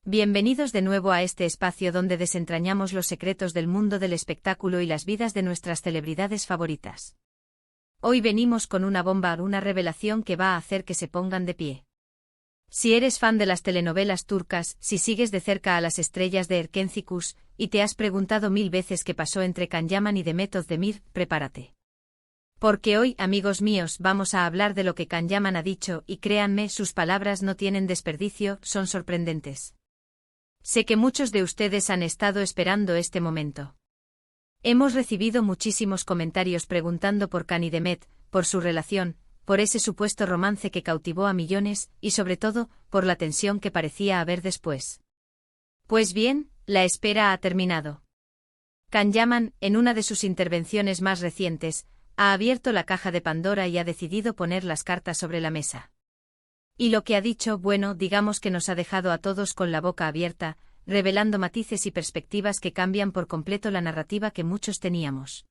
Bienvenidos de nuevo a este espacio donde desentrañamos los secretos del mundo del espectáculo y las vidas de nuestras celebridades favoritas. Hoy venimos con una bomba, una revelación que va a hacer que se pongan de pie. Si eres fan de las telenovelas turcas, si sigues de cerca a las estrellas de Erkencikus, y te has preguntado 1000 veces qué pasó entre Can Yaman y Demet Özdemir, prepárate. Porque hoy, amigos míos, vamos a hablar de lo que Can Yaman ha dicho, y créanme, sus palabras no tienen desperdicio, son sorprendentes. Sé que muchos de ustedes han estado esperando este momento. Hemos recibido muchísimos comentarios preguntando por Can y Demet, por su relación, por ese supuesto romance que cautivó a millones, y sobre todo, por la tensión que parecía haber después. Pues bien, la espera ha terminado. Can Yaman, en una de sus intervenciones más recientes, ha abierto la caja de Pandora y ha decidido poner las cartas sobre la mesa. Y lo que ha dicho, bueno, digamos que nos ha dejado a todos con la boca abierta, revelando matices y perspectivas que cambian por completo la narrativa que muchos teníamos.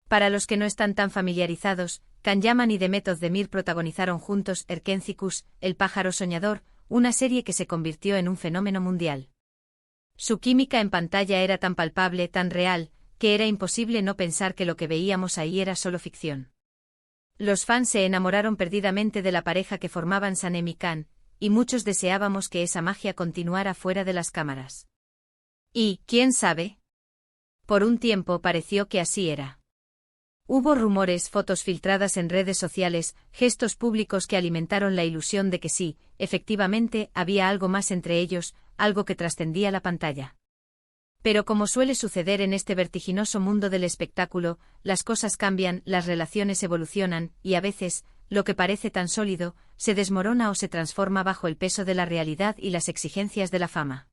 Para los que no están tan familiarizados, Can Yaman y Demet Özdemir protagonizaron juntos Erkencikus, El pájaro soñador, una serie que se convirtió en un fenómeno mundial. Su química en pantalla era tan palpable, tan real, que era imposible no pensar que lo que veíamos ahí era solo ficción. Los fans se enamoraron perdidamente de la pareja que formaban Sanem y Can, y muchos deseábamos que esa magia continuara fuera de las cámaras. Y, ¿quién sabe? Por un tiempo pareció que así era. Hubo rumores, fotos filtradas en redes sociales, gestos públicos que alimentaron la ilusión de que sí, efectivamente, había algo más entre ellos, algo que trascendía la pantalla. Pero como suele suceder en este vertiginoso mundo del espectáculo, las cosas cambian, las relaciones evolucionan, y a veces, lo que parece tan sólido, se desmorona o se transforma bajo el peso de la realidad y las exigencias de la fama.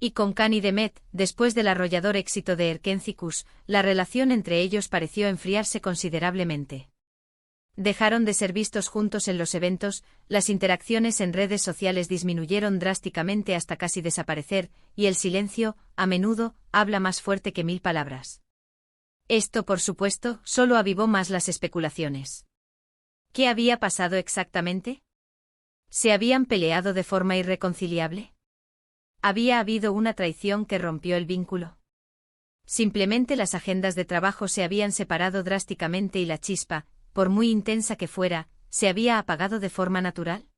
Y con Can y Demet, después del arrollador éxito de Erkencikus, la relación entre ellos pareció enfriarse considerablemente. Dejaron de ser vistos juntos en los eventos, las interacciones en redes sociales disminuyeron drásticamente hasta casi desaparecer, y el silencio, a menudo, habla más fuerte que 1000 palabras. Esto, por supuesto, solo avivó más las especulaciones. ¿Qué había pasado exactamente? ¿Se habían peleado de forma irreconciliable? ¿Había habido una traición que rompió el vínculo? Simplemente las agendas de trabajo se habían separado drásticamente y la chispa, por muy intensa que fuera, ¿se había apagado de forma natural?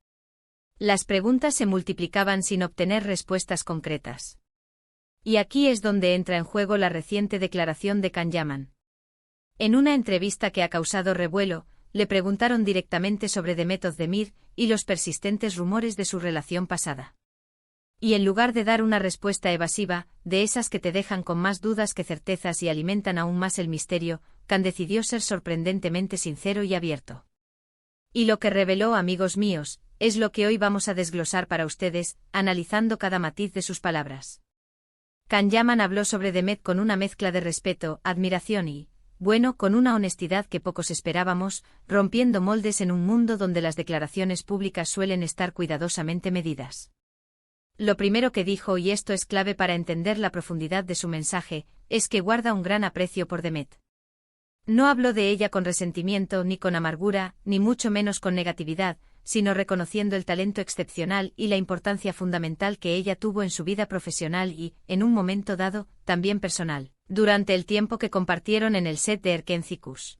Las preguntas se multiplicaban sin obtener respuestas concretas. Y aquí es donde entra en juego la reciente declaración de Can Yaman. En una entrevista que ha causado revuelo, le preguntaron directamente sobre Demet Özdemir y los persistentes rumores de su relación pasada. Y en lugar de dar una respuesta evasiva, de esas que te dejan con más dudas que certezas y alimentan aún más el misterio, Can decidió ser sorprendentemente sincero y abierto. Y lo que reveló, amigos míos, es lo que hoy vamos a desglosar para ustedes, analizando cada matiz de sus palabras. Can Yaman habló sobre Demet con una mezcla de respeto, admiración y, bueno, con una honestidad que pocos esperábamos, rompiendo moldes en un mundo donde las declaraciones públicas suelen estar cuidadosamente medidas. Lo primero que dijo, y esto es clave para entender la profundidad de su mensaje, es que guarda un gran aprecio por Demet. No habló de ella con resentimiento ni con amargura, ni mucho menos con negatividad, sino reconociendo el talento excepcional y la importancia fundamental que ella tuvo en su vida profesional y, en un momento dado, también personal, durante el tiempo que compartieron en el set de Erkencikus.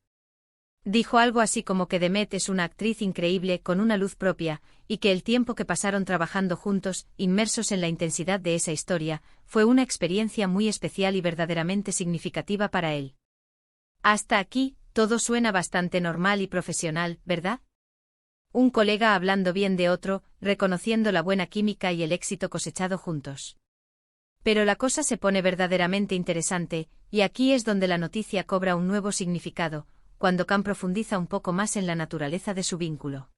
Dijo algo así como que Demet es una actriz increíble con una luz propia, y que el tiempo que pasaron trabajando juntos, inmersos en la intensidad de esa historia, fue una experiencia muy especial y verdaderamente significativa para él. Hasta aquí, todo suena bastante normal y profesional, ¿verdad? Un colega hablando bien de otro, reconociendo la buena química y el éxito cosechado juntos. Pero la cosa se pone verdaderamente interesante, y aquí es donde la noticia cobra un nuevo significado, cuando Can profundiza un poco más en la naturaleza de su vínculo.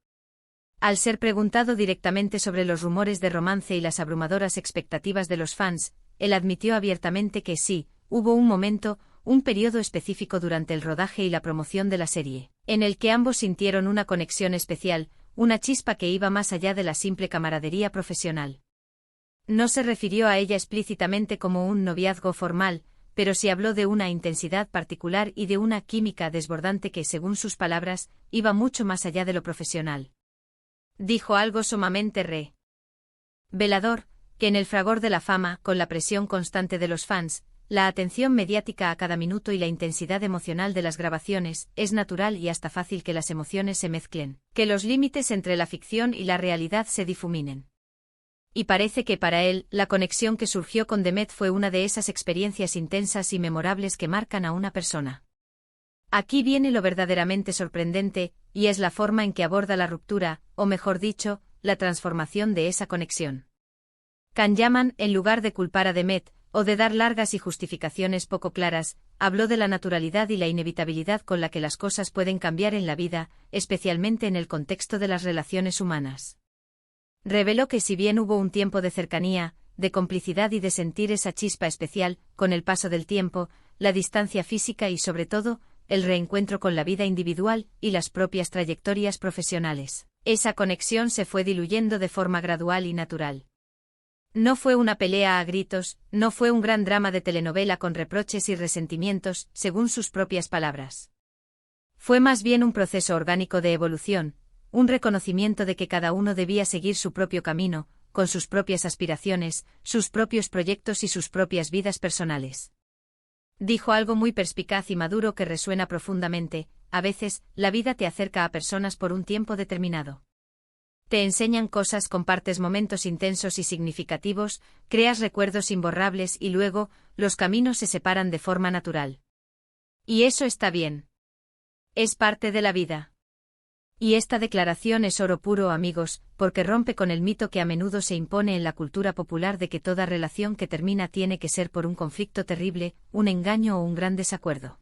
Al ser preguntado directamente sobre los rumores de romance y las abrumadoras expectativas de los fans, él admitió abiertamente que sí, hubo un momento, un periodo específico durante el rodaje y la promoción de la serie, en el que ambos sintieron una conexión especial, una chispa que iba más allá de la simple camaradería profesional. No se refirió a ella explícitamente como un noviazgo formal, pero sí habló de una intensidad particular y de una química desbordante que, según sus palabras, iba mucho más allá de lo profesional. Dijo algo sumamente revelador, que en el fragor de la fama, con la presión constante de los fans, la atención mediática a cada minuto y la intensidad emocional de las grabaciones, es natural y hasta fácil que las emociones se mezclen, que los límites entre la ficción y la realidad se difuminen. Y parece que para él, la conexión que surgió con Demet fue una de esas experiencias intensas y memorables que marcan a una persona. Aquí viene lo verdaderamente sorprendente, y es la forma en que aborda la ruptura, o mejor dicho, la transformación de esa conexión. Can Yaman, en lugar de culpar a Demet, o de dar largas y justificaciones poco claras, habló de la naturalidad y la inevitabilidad con la que las cosas pueden cambiar en la vida, especialmente en el contexto de las relaciones humanas. Reveló que si bien hubo un tiempo de cercanía, de complicidad y de sentir esa chispa especial, con el paso del tiempo, la distancia física y sobre todo, el reencuentro con la vida individual y las propias trayectorias profesionales, esa conexión se fue diluyendo de forma gradual y natural. No fue una pelea a gritos, no fue un gran drama de telenovela con reproches y resentimientos, según sus propias palabras. Fue más bien un proceso orgánico de evolución, un reconocimiento de que cada uno debía seguir su propio camino, con sus propias aspiraciones, sus propios proyectos y sus propias vidas personales. Dijo algo muy perspicaz y maduro que resuena profundamente: a veces, la vida te acerca a personas por un tiempo determinado. Te enseñan cosas, compartes momentos intensos y significativos, creas recuerdos imborrables y luego, los caminos se separan de forma natural. Y eso está bien. Es parte de la vida. Y esta declaración es oro puro, amigos, porque rompe con el mito que a menudo se impone en la cultura popular de que toda relación que termina tiene que ser por un conflicto terrible, un engaño o un gran desacuerdo.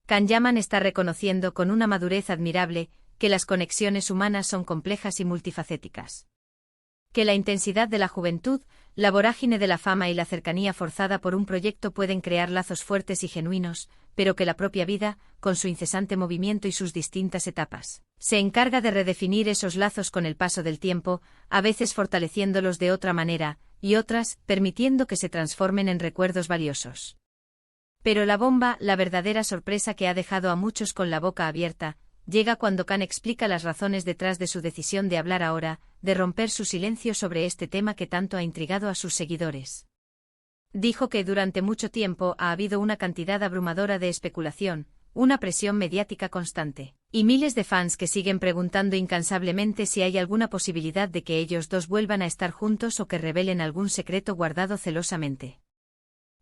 Can Yaman está reconociendo con una madurez admirable que las conexiones humanas son complejas y multifacéticas. Que la intensidad de la juventud, la vorágine de la fama y la cercanía forzada por un proyecto pueden crear lazos fuertes y genuinos, pero que la propia vida, con su incesante movimiento y sus distintas etapas, se encarga de redefinir esos lazos con el paso del tiempo, a veces fortaleciéndolos de otra manera, y otras, permitiendo que se transformen en recuerdos valiosos. Pero la bomba, la verdadera sorpresa que ha dejado a muchos con la boca abierta, llega cuando Can explica las razones detrás de su decisión de hablar ahora, de romper su silencio sobre este tema que tanto ha intrigado a sus seguidores. Dijo que durante mucho tiempo ha habido una cantidad abrumadora de especulación, una presión mediática constante, y miles de fans que siguen preguntando incansablemente si hay alguna posibilidad de que ellos dos vuelvan a estar juntos o que revelen algún secreto guardado celosamente.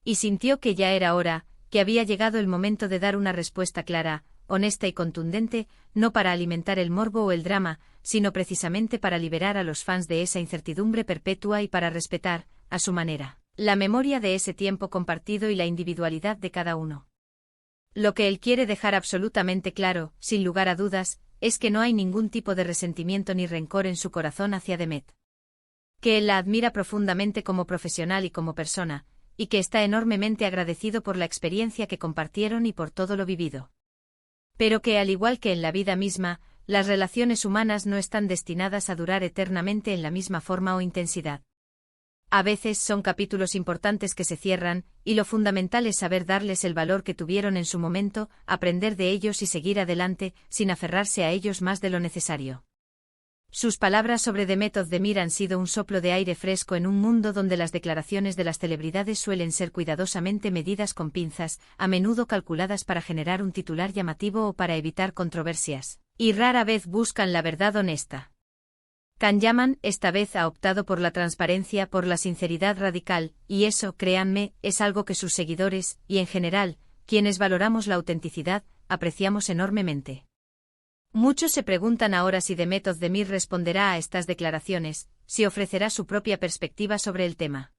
Y sintió que ya era hora, que había llegado el momento de dar una respuesta clara, honesta y contundente, no para alimentar el morbo o el drama, sino precisamente para liberar a los fans de esa incertidumbre perpetua y para respetar, a su manera, la memoria de ese tiempo compartido y la individualidad de cada uno. Lo que él quiere dejar absolutamente claro, sin lugar a dudas, es que no hay ningún tipo de resentimiento ni rencor en su corazón hacia Demet. Que él la admira profundamente como profesional y como persona, y que está enormemente agradecido por la experiencia que compartieron y por todo lo vivido. Pero que al igual que en la vida misma, las relaciones humanas no están destinadas a durar eternamente en la misma forma o intensidad. A veces son capítulos importantes que se cierran, y lo fundamental es saber darles el valor que tuvieron en su momento, aprender de ellos y seguir adelante, sin aferrarse a ellos más de lo necesario. Sus palabras sobre Demet Özdemir han sido un soplo de aire fresco en un mundo donde las declaraciones de las celebridades suelen ser cuidadosamente medidas con pinzas, a menudo calculadas para generar un titular llamativo o para evitar controversias, y rara vez buscan la verdad honesta. Can Yaman, esta vez ha optado por la transparencia, por la sinceridad radical, y eso, créanme, es algo que sus seguidores, y en general, quienes valoramos la autenticidad, apreciamos enormemente. Muchos se preguntan ahora si Demet Özdemir responderá a estas declaraciones, si ofrecerá su propia perspectiva sobre el tema.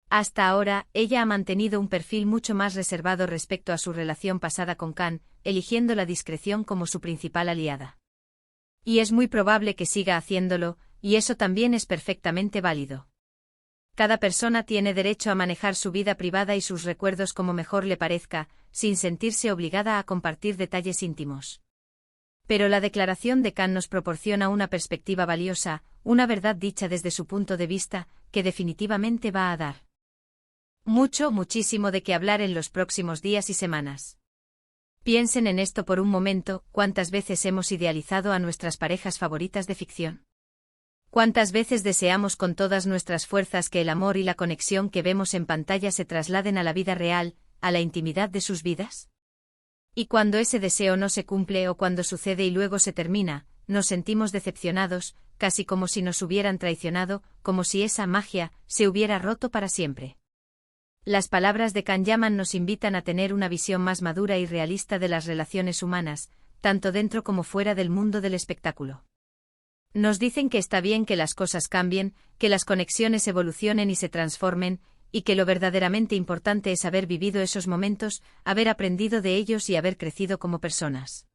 Hasta ahora, ella ha mantenido un perfil mucho más reservado respecto a su relación pasada con Can, eligiendo la discreción como su principal aliada. Y es muy probable que siga haciéndolo, y eso también es perfectamente válido. Cada persona tiene derecho a manejar su vida privada y sus recuerdos como mejor le parezca, sin sentirse obligada a compartir detalles íntimos. Pero la declaración de Can nos proporciona una perspectiva valiosa, una verdad dicha desde su punto de vista, que definitivamente va a dar muchísimo de qué hablar en los próximos días y semanas. Piensen en esto por un momento: ¿cuántas veces hemos idealizado a nuestras parejas favoritas de ficción? ¿Cuántas veces deseamos con todas nuestras fuerzas que el amor y la conexión que vemos en pantalla se trasladen a la vida real, a la intimidad de sus vidas? Y cuando ese deseo no se cumple o cuando sucede y luego se termina, nos sentimos decepcionados, casi como si nos hubieran traicionado, como si esa magia se hubiera roto para siempre. Las palabras de Kanyaman nos invitan a tener una visión más madura y realista de las relaciones humanas, tanto dentro como fuera del mundo del espectáculo. Nos dicen que está bien que las cosas cambien, que las conexiones evolucionen y se transformen, y que lo verdaderamente importante es haber vivido esos momentos, haber aprendido de ellos y haber crecido como personas.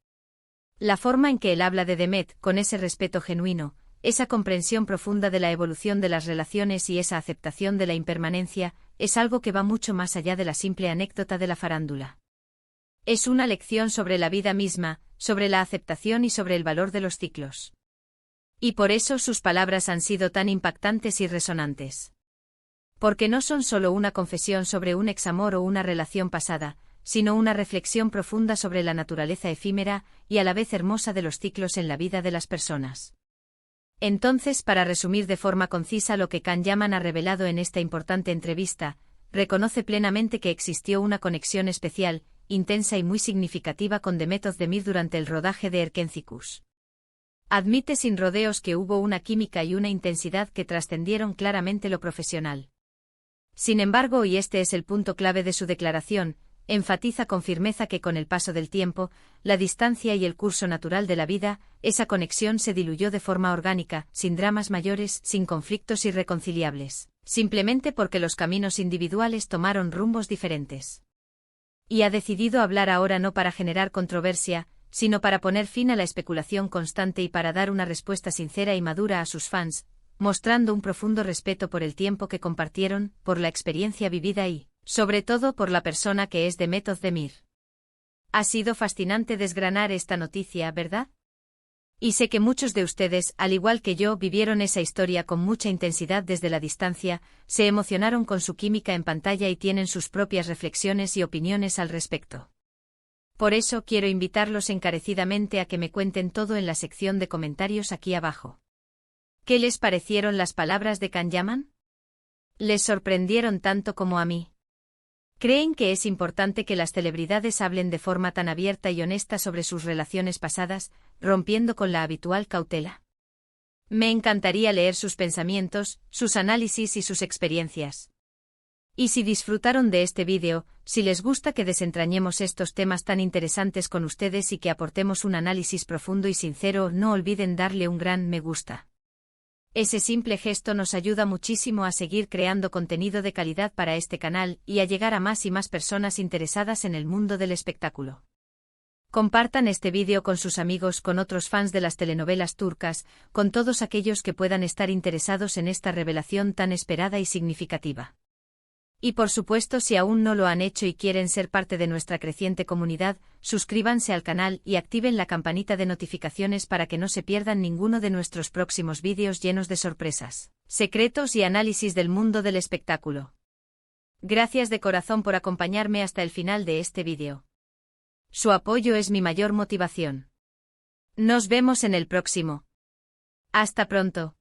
La forma en que él habla de Demet, con ese respeto genuino, esa comprensión profunda de la evolución de las relaciones y esa aceptación de la impermanencia, es algo que va mucho más allá de la simple anécdota de la farándula. Es una lección sobre la vida misma, sobre la aceptación y sobre el valor de los ciclos. Y por eso sus palabras han sido tan impactantes y resonantes. Porque no son solo una confesión sobre un examor o una relación pasada, sino una reflexión profunda sobre la naturaleza efímera y a la vez hermosa de los ciclos en la vida de las personas. Entonces, para resumir de forma concisa lo que Kanyaman ha revelado en esta importante entrevista, reconoce plenamente que existió una conexión especial, intensa y muy significativa con Demet Özdemir durante el rodaje de Erkenciküs. Admite sin rodeos que hubo una química y una intensidad que trascendieron claramente lo profesional. Sin embargo, y este es el punto clave de su declaración, enfatiza con firmeza que con el paso del tiempo, la distancia y el curso natural de la vida, esa conexión se diluyó de forma orgánica, sin dramas mayores, sin conflictos irreconciliables, simplemente porque los caminos individuales tomaron rumbos diferentes. Y ha decidido hablar ahora no para generar controversia, sino para poner fin a la especulación constante y para dar una respuesta sincera y madura a sus fans, mostrando un profundo respeto por el tiempo que compartieron, por la experiencia vivida y, sobre todo, por la persona que es Demet Özdemir. Ha sido fascinante desgranar esta noticia, ¿verdad? Y sé que muchos de ustedes, al igual que yo, vivieron esa historia con mucha intensidad desde la distancia, se emocionaron con su química en pantalla y tienen sus propias reflexiones y opiniones al respecto. Por eso quiero invitarlos encarecidamente a que me cuenten todo en la sección de comentarios aquí abajo. ¿Qué les parecieron las palabras de Kanyaman? ¿Les sorprendieron tanto como a mí? ¿Creen que es importante que las celebridades hablen de forma tan abierta y honesta sobre sus relaciones pasadas, rompiendo con la habitual cautela? Me encantaría leer sus pensamientos, sus análisis y sus experiencias. Y si disfrutaron de este vídeo, si les gusta que desentrañemos estos temas tan interesantes con ustedes y que aportemos un análisis profundo y sincero, no olviden darle un gran me gusta. Ese simple gesto nos ayuda muchísimo a seguir creando contenido de calidad para este canal y a llegar a más y más personas interesadas en el mundo del espectáculo. Compartan este vídeo con sus amigos, con otros fans de las telenovelas turcas, con todos aquellos que puedan estar interesados en esta revelación tan esperada y significativa. Y por supuesto, si aún no lo han hecho y quieren ser parte de nuestra creciente comunidad, suscríbanse al canal y activen la campanita de notificaciones para que no se pierdan ninguno de nuestros próximos vídeos llenos de sorpresas, secretos y análisis del mundo del espectáculo. Gracias de corazón por acompañarme hasta el final de este vídeo. Su apoyo es mi mayor motivación. Nos vemos en el próximo. Hasta pronto.